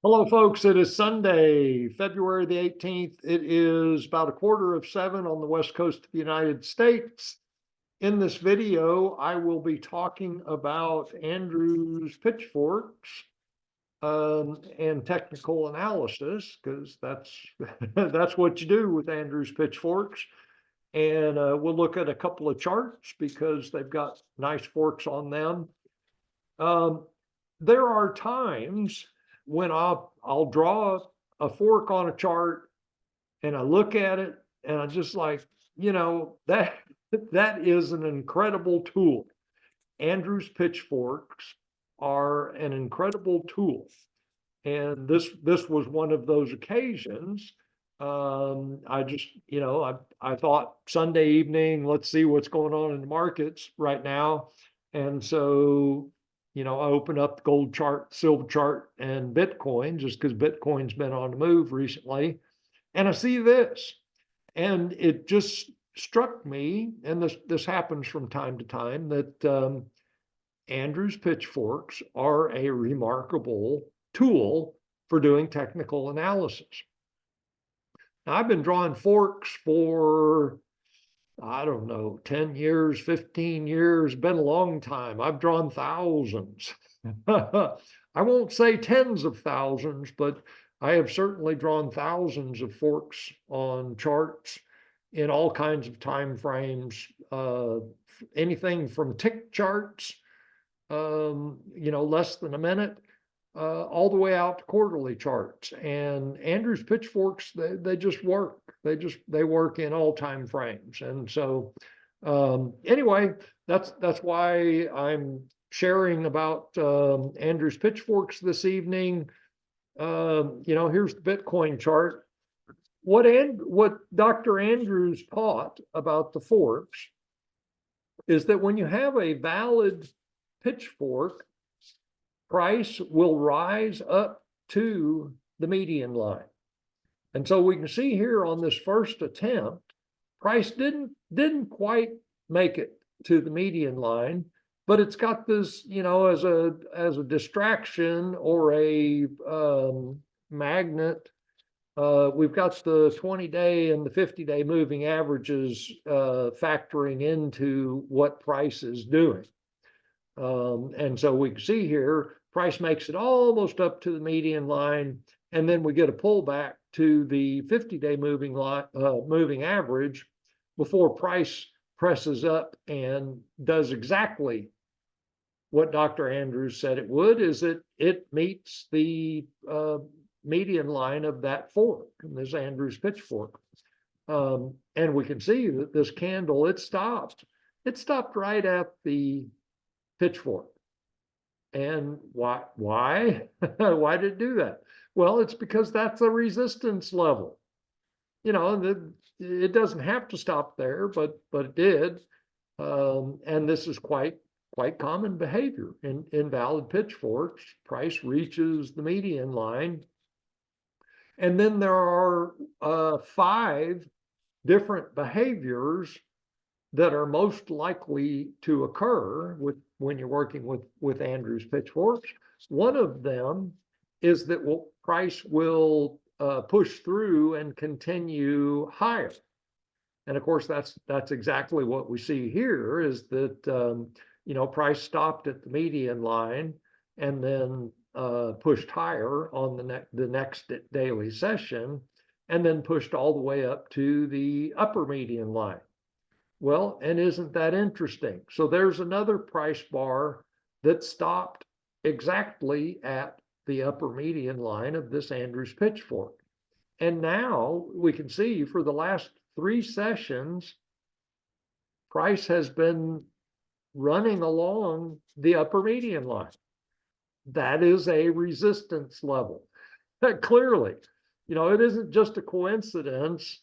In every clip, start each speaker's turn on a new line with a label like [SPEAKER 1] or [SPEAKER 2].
[SPEAKER 1] Hello, folks. It is Sunday, February the 18th. It is about 6:45 on the West Coast of the United States. In this video, I will be talking about Andrew's pitchforks and technical analysis, because that's that's what you do with Andrew's pitchforks. And we'll look at a couple of charts because they've got nice forks on them. There are times when I'll draw a fork on a chart and I look at it and I'm just like, that is an incredible tool. Andrew's pitchforks are an incredible tool. And this was one of those occasions. I just, I thought Sunday evening, let's see what's going on in the markets right now. And so I open up the gold chart, silver chart, and Bitcoin, just because Bitcoin's been on the move recently. And I see this, and it just struck me, and this happens from time to time, that Andrew's pitchforks are a remarkable tool for doing technical analysis. Now, I've been drawing forks for, I don't know, 10 years, 15 years, been a long time. I've drawn thousands. I won't say tens of thousands, but I have certainly drawn thousands of forks on charts in all kinds of time frames, anything from tick charts, less than a minute, all the way out to quarterly charts. And Andrew's pitchforks, they just work. They work in all time frames. And so anyway, that's why I'm sharing about Andrew's pitchforks this evening. Here's the Bitcoin chart. What Dr. Andrews taught about the forks is that when you have a valid pitchfork, price will rise up to the median line. And so we can see here on this first attempt, price didn't quite make it to the median line, but it's got this, as a distraction or a magnet. We've got the 20-day and the 50-day moving averages factoring into what price is doing. And so we can see here, price makes it almost up to the median line, and then we get a pullback to the 50-day moving average before price presses up and does exactly what Dr. Andrews said it would, is that it meets the median line of that fork, this Andrews pitchfork. And we can see that this candle, it stopped right at the pitchfork. And why? Why did it do that? Well, it's because that's a resistance level. It doesn't have to stop there, but it did. And this is quite common behavior in valid pitchforks. Price reaches the median line. And then there are 5 different behaviors that are most likely to occur when you're working with Andrew's pitchforks. One of them is that price will push through and continue higher. And of course, that's exactly what we see here, is that price stopped at the median line and then pushed higher on the next daily session, and then pushed all the way up to the upper median line. Well, and isn't that interesting? So there's another price bar that stopped exactly at the upper median line of this Andrews pitchfork. And now we can see for the last 3 sessions, price has been running along the upper median line. That is a resistance level. Clearly, it isn't just a coincidence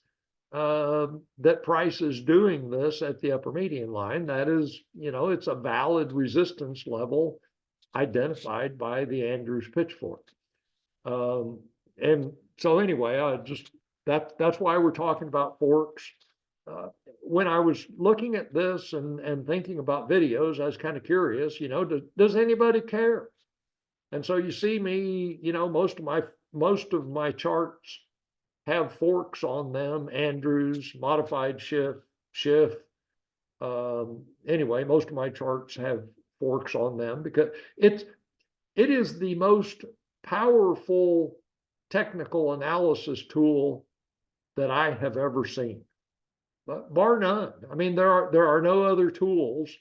[SPEAKER 1] that price is doing this at the upper median line. That is, it's a valid resistance level identified by the Andrews pitchfork. And so anyway, that's why we're talking about forks. When I was looking at this and thinking about videos, I was kind of curious, does anybody care? And so you see me, most of my charts have forks on them, Andrews, modified Schiff. Anyway, most of my charts have forks on them because it is the most powerful technical analysis tool that I have ever seen, but bar none. I mean, there are no other tools,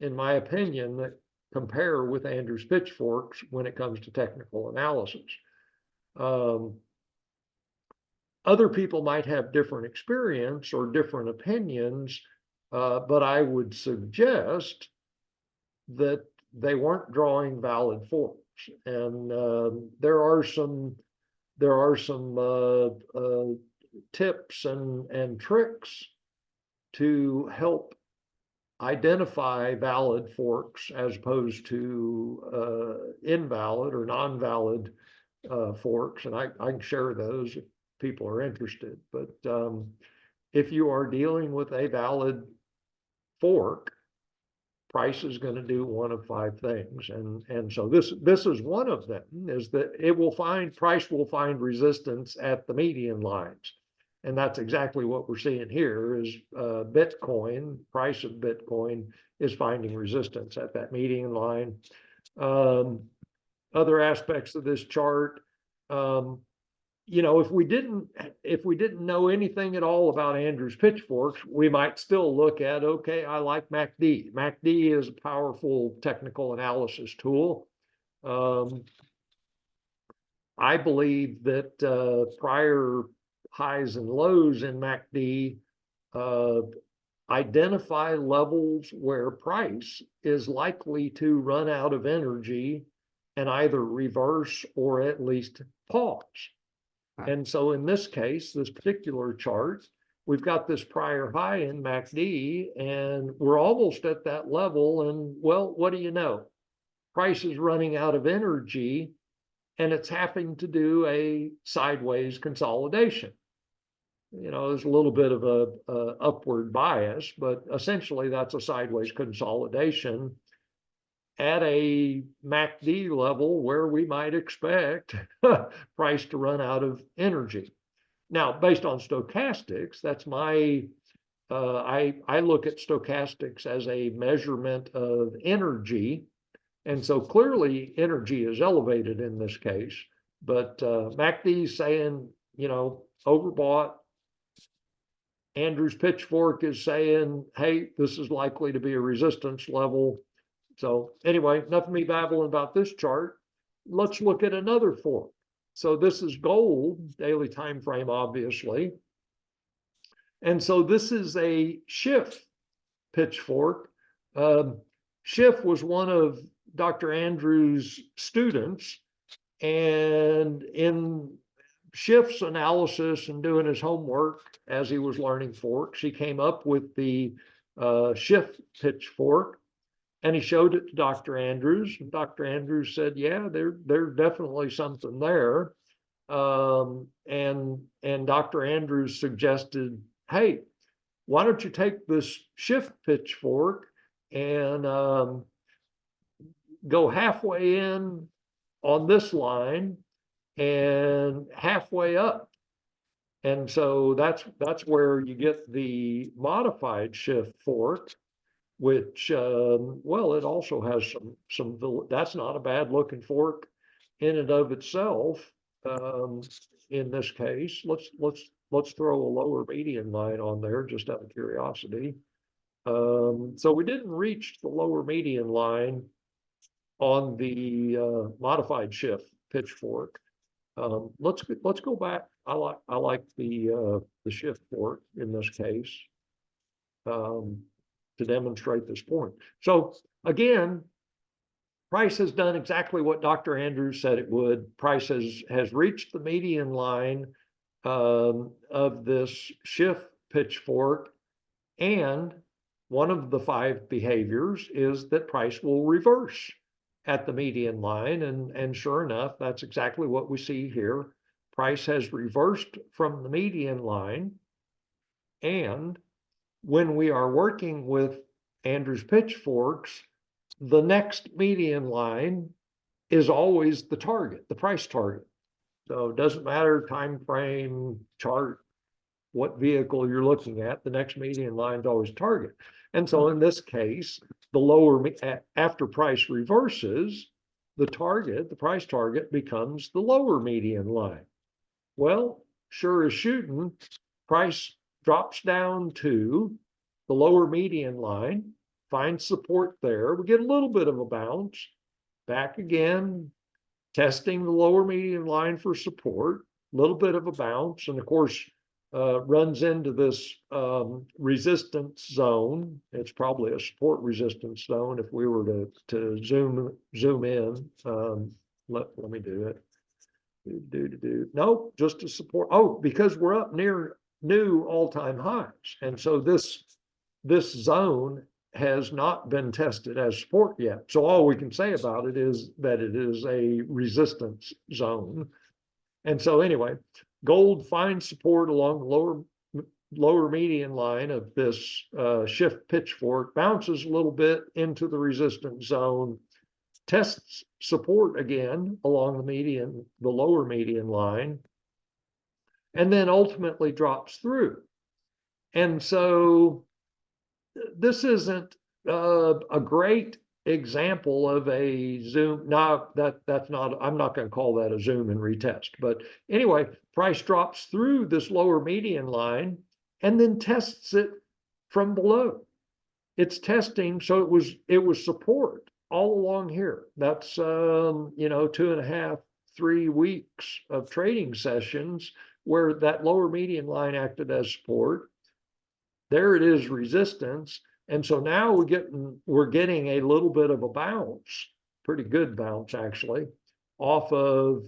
[SPEAKER 1] in my opinion, that compare with Andrews Pitchforks when it comes to technical analysis. Other people might have different experience or different opinions, but I would suggest that they weren't drawing valid forks. And there are some tips and tricks to help identify valid forks as opposed to invalid or non-valid forks, and I can share those if people are interested. But if you are dealing with a valid fork, price is going to do one of 5 things, and so this is one of them, is that price will find resistance at the median lines. And that's exactly what we're seeing here is Bitcoin, price of Bitcoin is finding resistance at that median line. Other aspects of this chart, if we didn't know anything at all about Andrews Pitchforks, we might still look at, okay, I like MACD. MACD is a powerful technical analysis tool. I believe that prior highs and lows in MACD identify levels where price is likely to run out of energy and either reverse or at least pause. And so in this case, this particular chart, we've got this prior high in MACD and we're almost at that level. And well, what do you know? Price is running out of energy and it's having to do a sideways consolidation. There's a little bit of a upward bias, but essentially that's a sideways consolidation at a MACD level where we might expect price to run out of energy. Now, based on stochastics, that's my, I look at stochastics as a measurement of energy. And so clearly energy is elevated in this case, but MACD is saying, overbought. Andrews Pitchfork is saying, hey, this is likely to be a resistance level. So anyway, enough of me babbling about this chart. Let's look at another fork. So this is gold, daily time frame, obviously. And so this is a Schiff Pitchfork. Schiff was one of Dr. Andrews' students, and in Schiff's analysis and doing his homework as he was learning forks, he came up with the Schiff Pitchfork, and he showed it to Dr. Andrews. And Dr. Andrews said, yeah, there's definitely something there. And Dr. Andrews suggested, hey, why don't you take this Schiff Pitchfork and go halfway in on this line and halfway up. And so that's where you get the modified Schiff fork, which, well, it also has some, that's not a bad looking fork in and of itself. In this case, let's throw a lower median line on there just out of curiosity. So we didn't reach the lower median line on the modified Schiff Pitchfork. Let's go back. I like the Schiff fork in this case to demonstrate this point. So again, price has done exactly what Dr. Andrews said it would. Price has reached the median line of this Schiff Pitchfork, and one of the 5 behaviors is that price will reverse at the median line, and sure enough, that's exactly what we see here. Price has reversed from the median line, and when we are working with Andrews Pitchforks, the next median line is always the target, the price target. So it doesn't matter time frame, chart, what vehicle you're looking at, the next median line is always target. And so in this case, the lower, after price reverses, the target, the price target becomes the lower median line. Well, sure as shooting, price drops down to the lower median line, finds support there. We get a little bit of a bounce, back again, testing the lower median line for support, a little bit of a bounce, and of course, runs into this resistance zone. It's probably a support resistance zone if we were to zoom in. Let me do it. No, just to support. Oh, because we're up near new all-time highs, and so this zone has not been tested as support yet. So all we can say about it is that it is a resistance zone. And so anyway, gold finds support along the lower median line of this shift pitchfork, bounces a little bit into the resistance zone, tests support again along the lower median line, and then ultimately drops through. And so this isn't a great example of a zoom. No, that's not, I'm not going to call that a zoom and retest. But anyway, price drops through this lower median line and then tests it from below. It's testing, so it was support all along here. That's 2.5, 3 weeks of trading sessions where that lower median line acted as support. There it is, resistance. And so now we're getting a little bit of a bounce, pretty good bounce actually, off of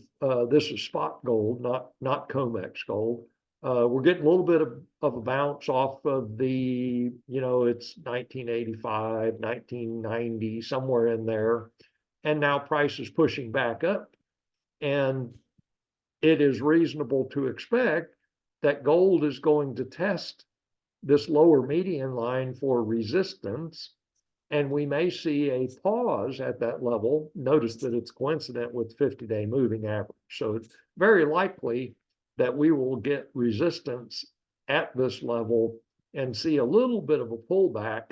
[SPEAKER 1] this is spot gold, not COMEX gold. We're getting a little bit of a bounce off of the, it's 1985, 1990, somewhere in there. And now price is pushing back up. And it is reasonable to expect that gold is going to test this lower median line for resistance, and we may see a pause at that level. Notice that it's coincident with 50-day moving average. So it's very likely that we will get resistance at this level and see a little bit of a pullback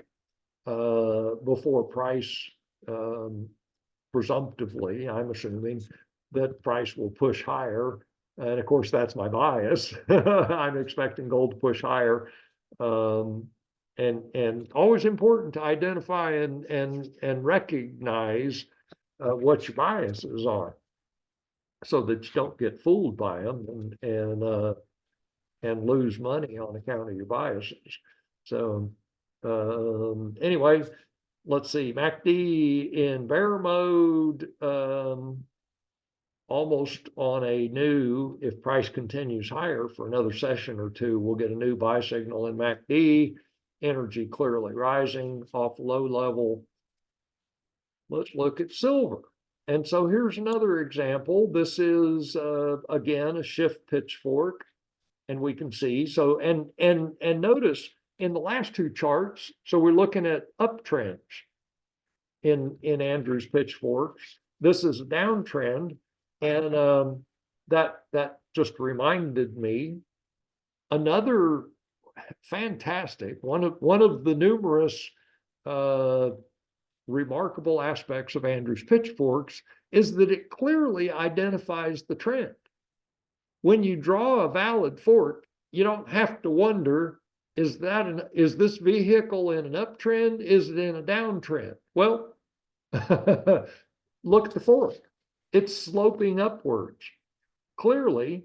[SPEAKER 1] before price, presumptively, I'm assuming, that price will push higher. And of course, that's my bias. I'm expecting gold to push higher. And always important to identify and recognize what your biases are, so that you don't get fooled by them and lose money on account of your biases. So anyway, let's see, MACD in bear mode, almost on a new, if price continues higher for another session or two, we'll get a new buy signal in MACD, energy clearly rising off low level. Let's look at silver. And so here's another example. This is, again, a shift pitchfork, and we can see, so, and notice in the last two charts, so we're looking at uptrends in Andrew's pitchforks. This is a downtrend. And that just reminded me, another fantastic, one of the numerous remarkable aspects of Andrew's pitchforks is that it clearly identifies the trend. When you draw a valid fork, you don't have to wonder, is this vehicle in an uptrend? Is it in a downtrend? Well, look at the fork. It's sloping upwards. Clearly,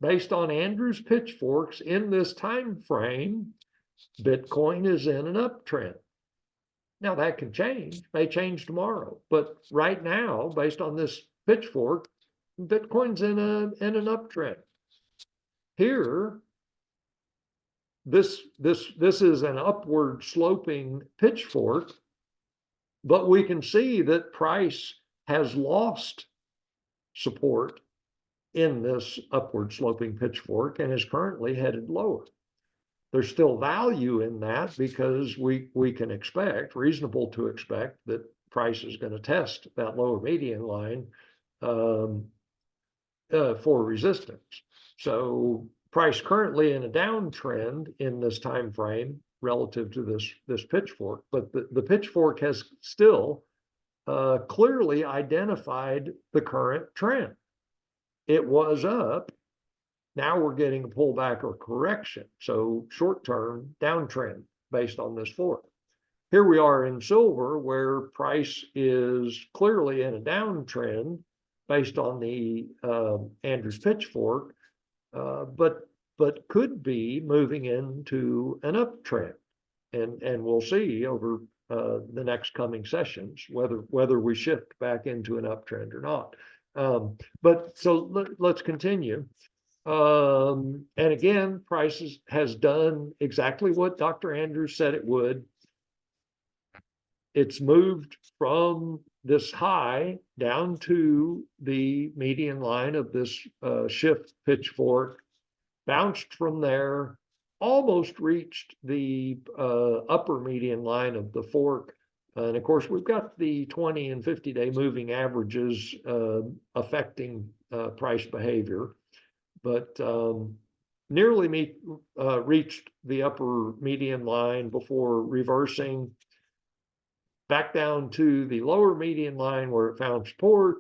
[SPEAKER 1] based on Andrew's pitchforks in this time frame, Bitcoin is in an uptrend. Now that can change, may change tomorrow, but right now, based on this pitchfork, Bitcoin's in an uptrend. Here, this is an upward sloping pitchfork, but we can see that price has lost support in this upward sloping pitchfork and is currently headed lower. There's still value in that because we can expect, reasonable to expect, that price is going to test that lower median line for resistance. So price currently in a downtrend in this time frame relative to this pitchfork, but the pitchfork has still clearly identified the current trend. It was up. Now we're getting a pullback or correction. So short-term downtrend based on this fork. Here we are in silver, where price is clearly in a downtrend based on the Andrews pitchfork, but could be moving into an uptrend, and we'll see over the next coming sessions whether we shift back into an uptrend or not. But so let's continue. And again, prices has done exactly what Dr. Andrews said it would. It's moved from this high down to the median line of this shift pitchfork, bounced from there, almost reached the upper median line of the fork. And of course, we've got the 20 and 50-day moving averages affecting price behavior, but nearly reached the upper median line before reversing back down to the lower median line where it found support.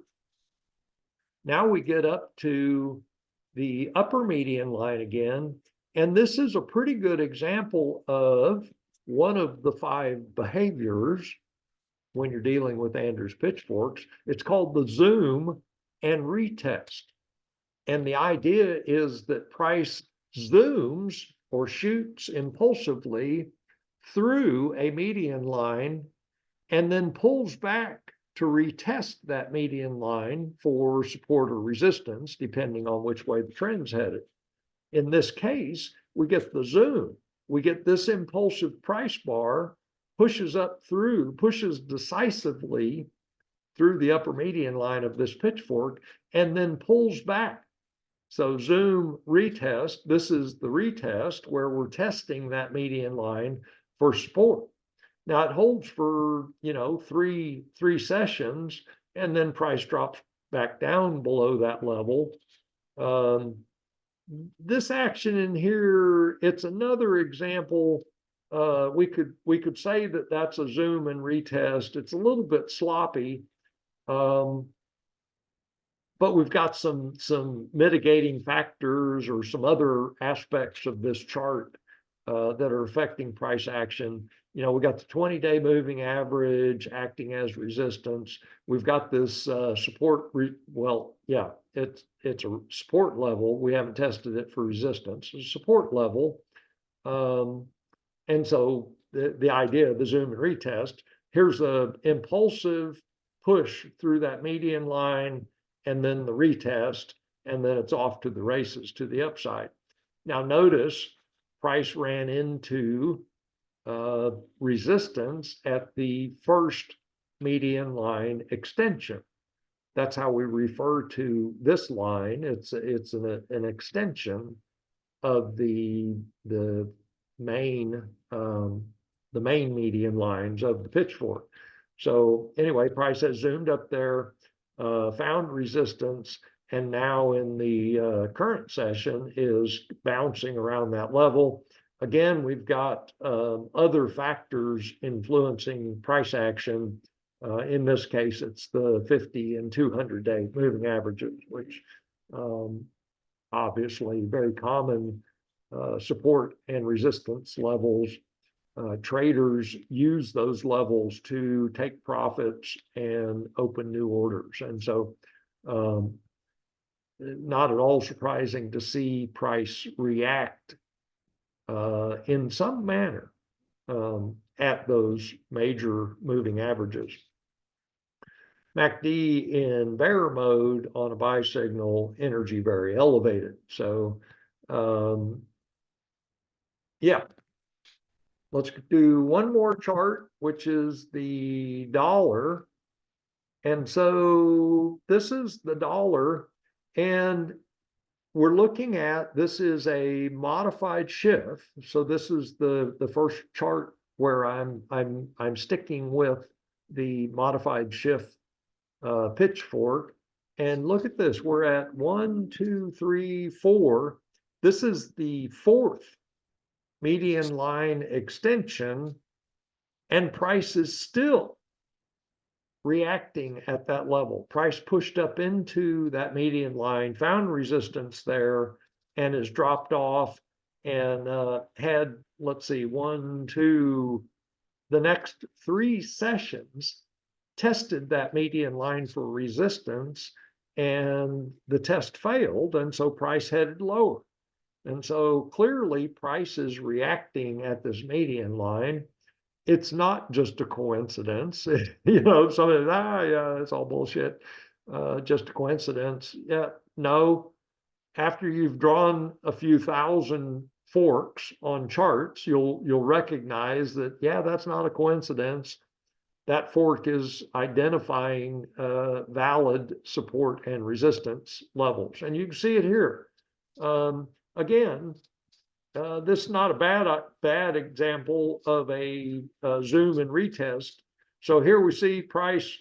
[SPEAKER 1] Now we get up to the upper median line again, and this is a pretty good example of one of the 5 behaviors when you're dealing with Andrews pitchforks. It's called the zoom and retest. And the idea is that price zooms or shoots impulsively through a median line and then pulls back to retest that median line for support or resistance, depending on which way the trend's headed. In this case, we get the zoom. We get this impulsive price bar pushes decisively through the upper median line of this pitchfork and then pulls back. So zoom retest, this is the retest where we're testing that median line for support. Now it holds for, three sessions, and then price drops back down below that level. This action in here, it's another example. We could say that that's a zoom and retest. It's a little bit sloppy, but we've got some mitigating factors or some other aspects of this chart that are affecting price action. We got the 20-day moving average acting as resistance. We've got this support. It's a support level. We haven't tested it for resistance. It's a support level. And so the idea of the zoom and retest, here's a impulsive push through that median line, and then the retest, and then it's off to the races to the upside. Now notice price ran into resistance at the first median line extension. That's how we refer to this line. It's an extension of the main median lines of the pitchfork. So anyway, price has zoomed up there, found resistance, and now in the current session is bouncing around that level. Again, we've got other factors influencing price action. In this case, it's the 50 and 200-day moving averages, which obviously very common support and resistance levels. Traders use those levels to take profits and open new orders. And so not at all surprising to see price react in some manner at those major moving averages. MACD in bear mode on a buy signal, energy very elevated. So let's do one more chart, which is the dollar. And so this is the dollar, and we're looking at, this is a modified shift. So this is the first chart where I'm sticking with the modified shift pitchfork. And look at this, we're at 1, 2, 3, 4. This is the fourth median line extension, and price is still reacting at that level. Price pushed up into that median line, found resistance there, and has dropped off and had, let's see, 1, 2, the next 3 sessions tested that median line for resistance, and the test failed, and so price headed lower. And so clearly price is reacting at this median line. It's not just a coincidence. You know, somebody, yeah, it's all bullshit. Just a coincidence. Yeah, no. After you've drawn a few thousand forks on charts, you'll recognize that, yeah, that's not a coincidence. That fork is identifying valid support and resistance levels. And you can see it here. Again, this is not a bad example of a zoom and retest. So here we see price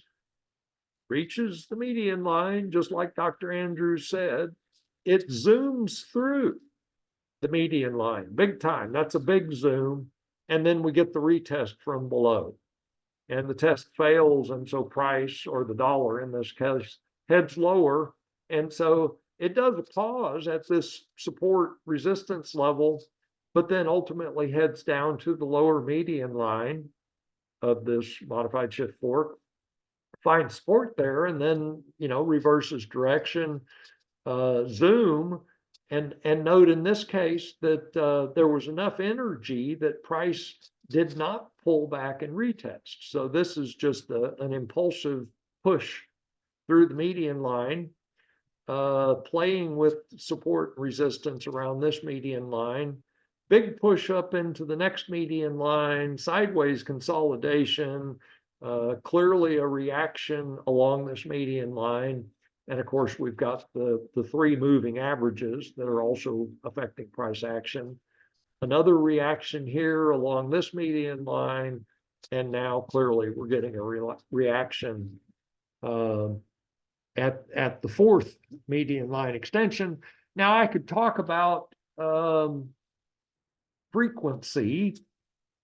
[SPEAKER 1] reaches the median line, just like Dr. Andrews said. It zooms through the median line, big time. That's a big zoom. And then we get the retest from below. And the test fails, and so price, or the dollar in this case, heads lower. And so it does a pause at this support resistance level, but then ultimately heads down to the lower median line of this modified shift fork, finds support there, and then, you know, reverses direction, zoom, and note in this case that there was enough energy that price did not pull back and retest. So this is just an impulsive push through the median line, playing with support and resistance around this median line, big push up into the next median line, sideways consolidation, clearly a reaction along this median line. And of course, we've got the 3 moving averages that are also affecting price action. Another reaction here along this median line, and now clearly we're getting a reaction at the 4th median line extension. Now I could talk about frequency.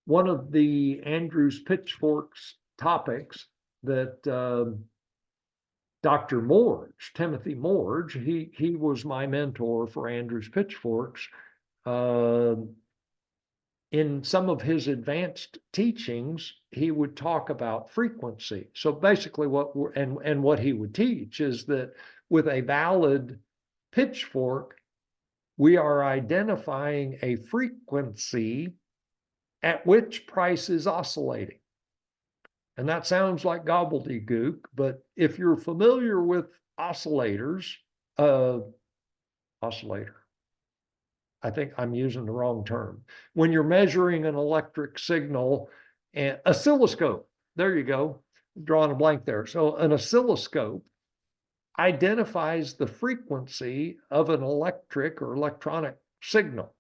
[SPEAKER 1] One of the Andrews Pitchfork's topics that Dr. Morge, Timothy Morge, he was my mentor for Andrews Pitchforks. In some of his advanced teachings, he would talk about frequency. So basically what he would teach is that with a valid pitchfork, we are identifying a frequency at which price is oscillating. And that sounds like gobbledygook, but if you're familiar with oscillators, oscillator, I think I'm using the wrong term. When you're measuring an electric signal, and oscilloscope, there you go, drawing a blank there. So an oscilloscope identifies the frequency of an electric or electronic signal.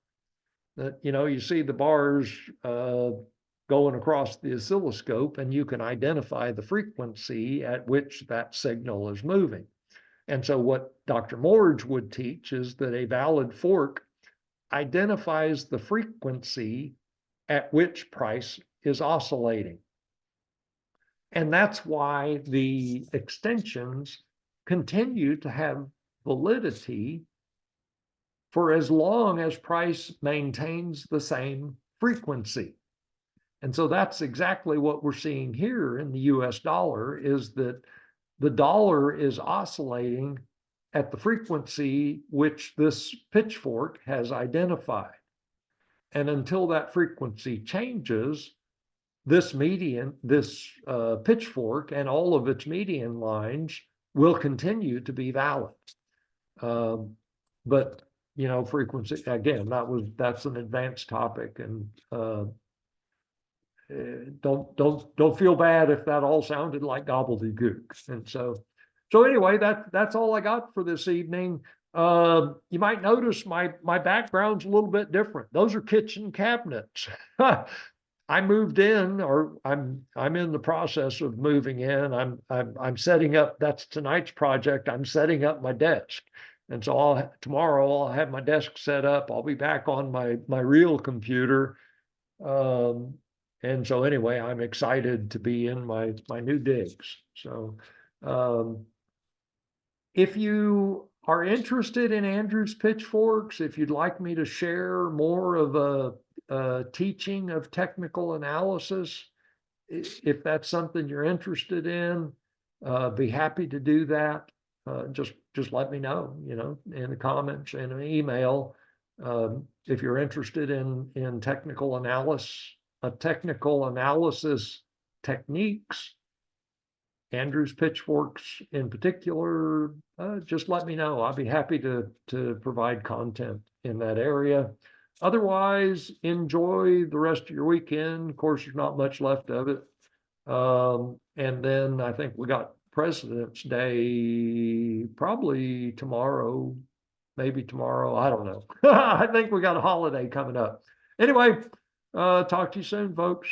[SPEAKER 1] That, you know, you see the bars going across the oscilloscope, and you can identify the frequency at which that signal is moving. And so what Dr. Morge would teach is that a valid fork identifies the frequency at which price is oscillating. And that's why the extensions continue to have validity for as long as price maintains the same frequency. And so that's exactly what we're seeing here in the US dollar, is that the dollar is oscillating at the frequency which this pitchfork has identified. And until that frequency changes, this pitchfork and all of its median lines will continue to be valid. But, you know, frequency, again, that's an advanced topic, and don't feel bad if that all sounded like gobbledygook. And so anyway, that's all I got for this evening. You might notice my background's a little bit different. Those are kitchen cabinets. I moved in, or I'm in the process of moving in. I'm setting up. That's tonight's project. I'm setting up my desk, and so tomorrow I'll have my desk set up. I'll be back on my real computer, and so anyway, I'm excited to be in my new digs. So, if you are interested in Andrew's pitchforks, if you'd like me to share more of a teaching of technical analysis, if that's something you're interested in, be happy to do that. Just let me know, in the comments and an email. If you're interested in technical analysis techniques, Andrew's pitchforks in particular, just let me know. I'll be happy to provide content in that area. Otherwise, enjoy the rest of your weekend. Of course, there's not much left of it. And then I think we got President's Day probably tomorrow, maybe tomorrow. I don't know. I think we got a holiday coming up. Anyway, talk to you soon, folks.